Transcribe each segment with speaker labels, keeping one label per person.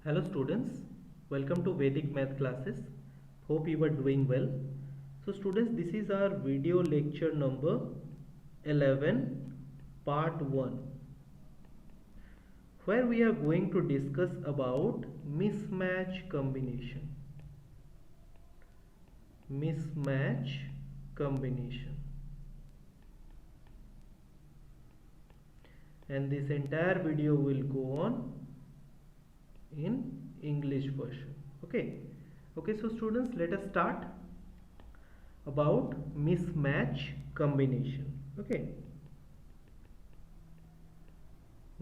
Speaker 1: Hello students, welcome to Vedic math classes. Hope you are doing well. So students, this is our video lecture number 11 part 1, where we are going to discuss about mismatch combination. Mismatch combination. And this entire video will go on in English version. Okay, so students, let us start about mismatch combination. Okay,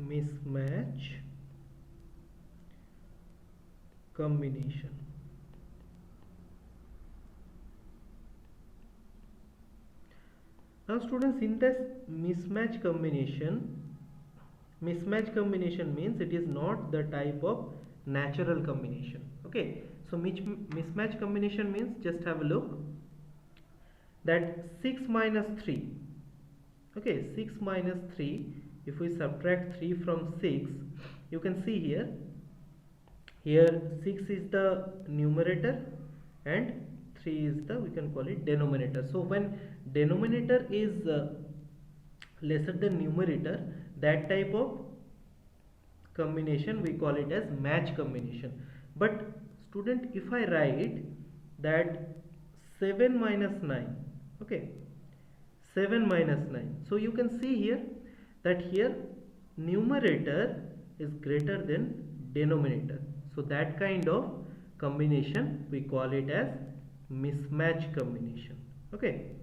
Speaker 1: mismatch combination. Now students, in this mismatch combination means it is not the type of natural combination. Okay, so mismatch combination means, just have a look, that 6 minus 3. Okay, 6 minus 3, if we subtract 3 from 6, you can see here 6 is the numerator and 3 is the, we can call it, denominator. So when denominator is lesser than numerator, that type of combination we call it as match combination. But student, if I write that 7 minus 9, okay, 7 minus 9, so you can see here that here numerator is greater than denominator, so that kind of combination we call it as mismatch combination. Okay,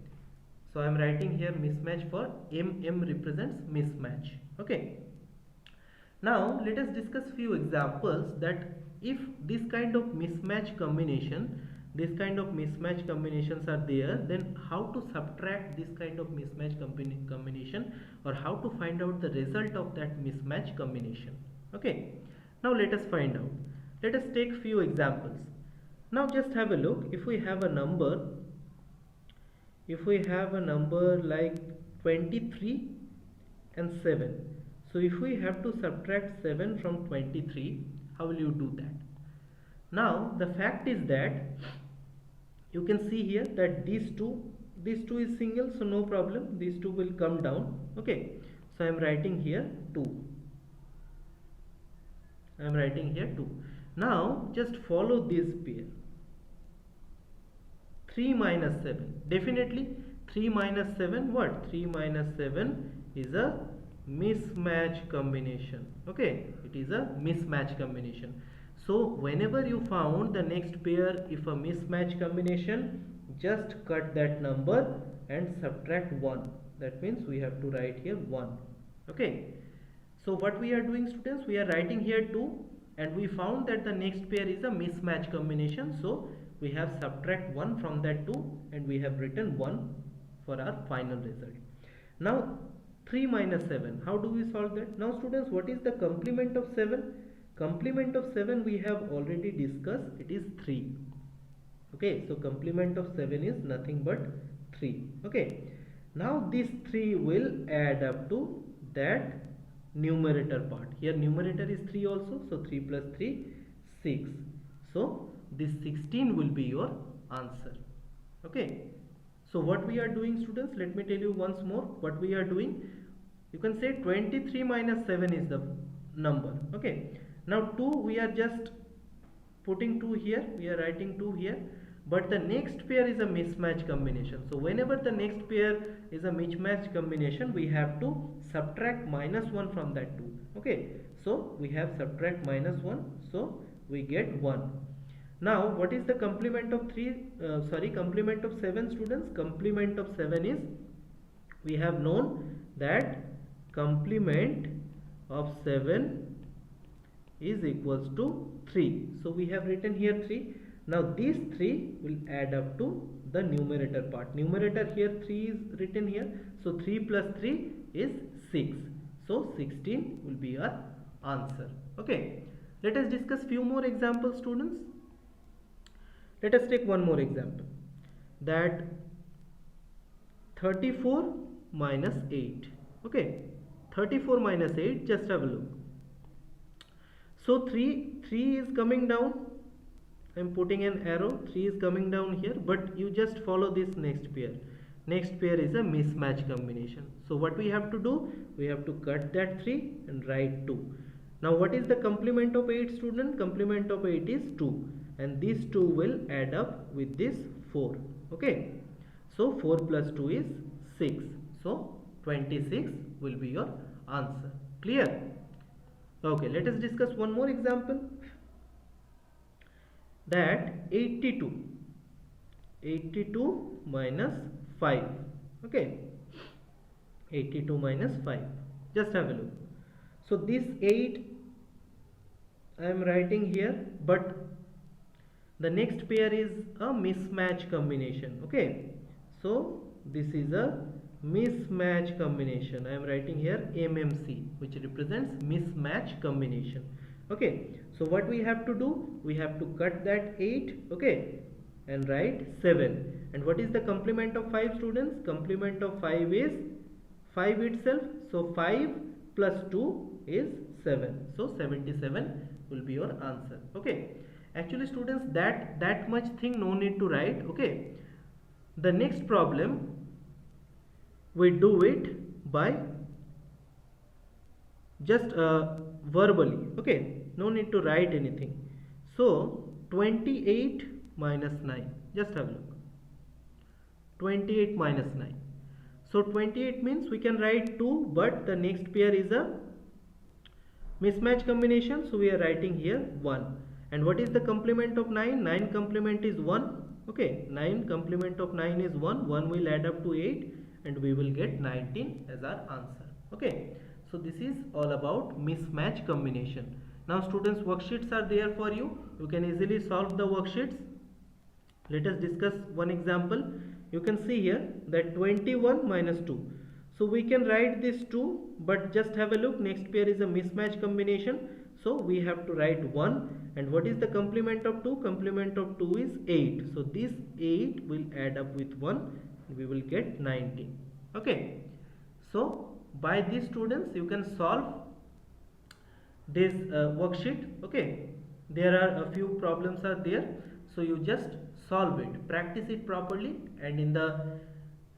Speaker 1: so I am writing here mismatch for M represents mismatch. Okay, now let us discuss few examples that if this kind of mismatch combinations are there, then how to subtract this kind of mismatch combination, or how to find out the result of that mismatch combination. Okay, now let us find out. Let us take few examples. Now just have a look. If we have a number like 23 and 7, so if we have to subtract 7 from 23, how will you do that? Now the fact is that you can see here that these two is single, so no problem, these two will come down. Okay, so I am writing here 2. Now just follow this pair. 3 minus 7, definitely 3 minus 7, what? 3 minus 7 is a mismatch combination. Okay, it is a mismatch combination. So whenever you found the next pair, if a mismatch combination, just cut that number and subtract 1. That means we have to write here 1. Okay, so what we are doing, students, we are writing here 2, and we found that the next pair is a mismatch combination, so we have subtract 1 from that 2 and we have written 1 for our final result. Now 3 minus 7, how do we solve that? Now students, what is the complement of 7? Complement of 7 we have already discussed, it is 3. Okay, so complement of 7 is nothing but 3. Okay, now this 3 will add up to that numerator part. Here numerator is 3 also, so 3 plus 3, 6. So this 16 will be your answer. Okay, so what we are doing, students, let me tell you once more what we are doing. You can say 23 minus 7 is the number. Okay, now 2, we are just putting 2 here, we are writing 2 here, but the next pair is a mismatch combination. So whenever the next pair is a mismatch combination, we have to subtract minus 1 from that 2. Okay, so we have subtract minus 1, so we get 1. Now what is the complement of complement of 7, students? Complement of 7 is, we have known that complement of 7 is equals to 3. So we have written here 3. Now these 3 will add up to the numerator part. Numerator here 3 is written here. So 3 plus 3 is 6. So 16 will be our answer. Okay, let us discuss few more examples, students. Let us take one more example, that 34 minus 8. Okay, 34 minus 8, just have a look. So 3 is coming down. I'm putting an arrow. 3 is coming down here, but you just follow this next pair. Next pair is a mismatch combination. So what we have to do, we have to cut that 3 and write 2. Now what is the complement of 8, student? Complement of 8 is 2, and these 2 will add up with this 4. Okay, so 4 plus 2 is 6. So 26 will be your answer. Clear? Okay, let us discuss one more example. That 82 minus 5. Okay, 82 minus 5. Just have a look. So this 8 I am writing here, but the next pair is a mismatch combination. Okay, so this is a mismatch combination. I am writing here MMC, which represents mismatch combination. Okay, so what we have to do, we have to cut that 8, okay, and write 7. And what is the complement of 5, students? Complement of 5 is 5 itself. So 5 plus 2 is 7. So 77 will be your answer. Okay, actually students, that much thing no need to write. Okay, the next problem we do it by just verbally. Okay, no need to write anything. So 28 minus 9, just have a look. 28 minus 9. So 28 means we can write 2, but the next pair is a mismatch combination, so we are writing here 1. And what is the complement of 9? 9 complement is 1. Okay, 9 complement of 9 is 1. 1 will add up to 8 and we will get 19 as our answer. Okay, so this is all about mismatch combination. Now students, worksheets are there for you. You can easily solve the worksheets. Let us discuss one example. You can see here that 21 minus 2. So we can write this 2, but just have a look. Next pair is a mismatch combination. So we have to write 1. And what is the complement of 2? Complement of 2 is 8. So this 8 will add up with 1. We will get 19. Okay. So by these, students, you can solve this worksheet. Okay, there are a few problems are there, so you just solve it, practice it properly, and in the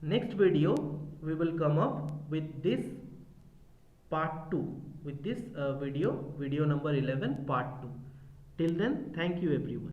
Speaker 1: next video we will come up with this part 2, with this video number 11 part 2. Till then, thank you everyone.